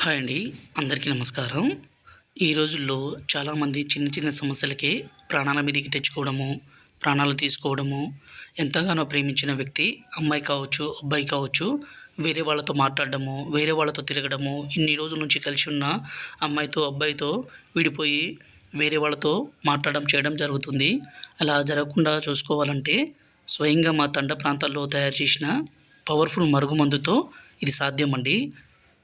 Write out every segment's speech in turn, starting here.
Hi అండి. అందరికీ నమస్కారం. ఈ రోజుల్లో చాలామంది చిన్న చిన్న సమస్యలకే ప్రాణాల మీదకి తెచ్చుకోవడము, ప్రాణాలు తీసుకోవడము, ఎంతగానో ప్రేమించిన వ్యక్తి అమ్మాయి కావచ్చు, అబ్బాయి కావచ్చు, వేరే వాళ్ళతో మాట్లాడడము, వేరే వాళ్ళతో తిరగడము, ఇన్ని రోజుల నుంచి కలిసి ఉన్న అమ్మాయితో, అబ్బాయితో విడిపోయి వేరే వాళ్ళతో మాట్లాడడం చేయడం జరుగుతుంది. అలా జరగకుండా చూసుకోవాలంటే స్వయంగా మా తండ ప్రాంతాల్లో తయారు చేసిన పవర్ఫుల్ మరుగుమందుతో ఇది సాధ్యమండి.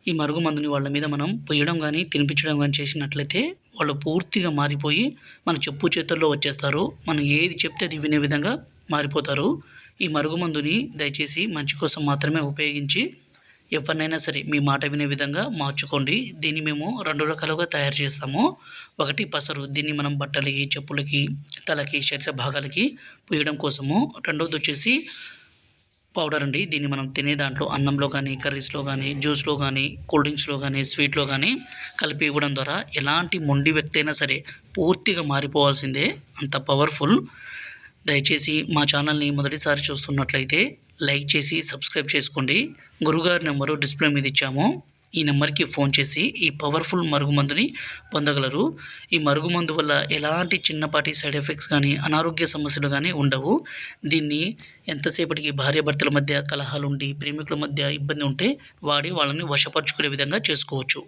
ఈ మరుగుమందుని వాళ్ళ మీద మనం పొయ్యడం కానీ తినిపించడం కానీ చేసినట్లయితే వాళ్ళు పూర్తిగా మారిపోయి మన చెప్పు చేతుల్లో వచ్చేస్తారు. మనం ఏది చెప్తే అది వినే విధంగా మారిపోతారు. ఈ మరుగుమందుని దయచేసి మంచి కోసం మాత్రమే ఉపయోగించి ఎవరినైనా సరే మీ మాట వినే విధంగా మార్చుకోండి. దీన్ని మేము 2 రకాలుగా తయారు చేస్తాము. ఒకటి పసరు, దీన్ని మనం బట్టలకి, చెప్పులకి, తలకి, శరీర భాగాలకి పూయడం కోసము. రెండవది వచ్చేసి పౌడర్ అండి. దీన్ని మనం తినే దాంట్లో అన్నంలో కానీ, కర్రీస్లో కానీ, జ్యూస్లో కానీ, కూల్ డ్రింక్స్లో కానీ, స్వీట్లో కానీ కలిపి ఇవ్వడం ద్వారా ఎలాంటి మొండి వ్యక్తి అయినా సరే పూర్తిగా మారిపోవాల్సిందే, అంత పవర్ఫుల్. దయచేసి మా ఛానల్ని మొదటిసారి చూస్తున్నట్లయితే లైక్ చేసి సబ్స్క్రైబ్ చేసుకోండి. గురుగారి నెంబరు డిస్ప్లే మీద ఇచ్చాము. ఈ నెంబర్కి ఫోన్ చేసి ఈ పవర్ఫుల్ మరుగుమందుని పొందగలరు. ఈ మరుగుమందు వల్ల ఎలాంటి చిన్నపాటి సైడ్ ఎఫెక్ట్స్ కానీ, అనారోగ్య సమస్యలు కానీ ఉండవు. దీన్ని ఎంతసేపటికి భార్యాభర్తల మధ్య కలహాలుండి, ప్రేమికుల మధ్య ఇబ్బంది ఉంటే వాడి వాళ్ళని వశపరుచుకునే విధంగా చేసుకోవచ్చు.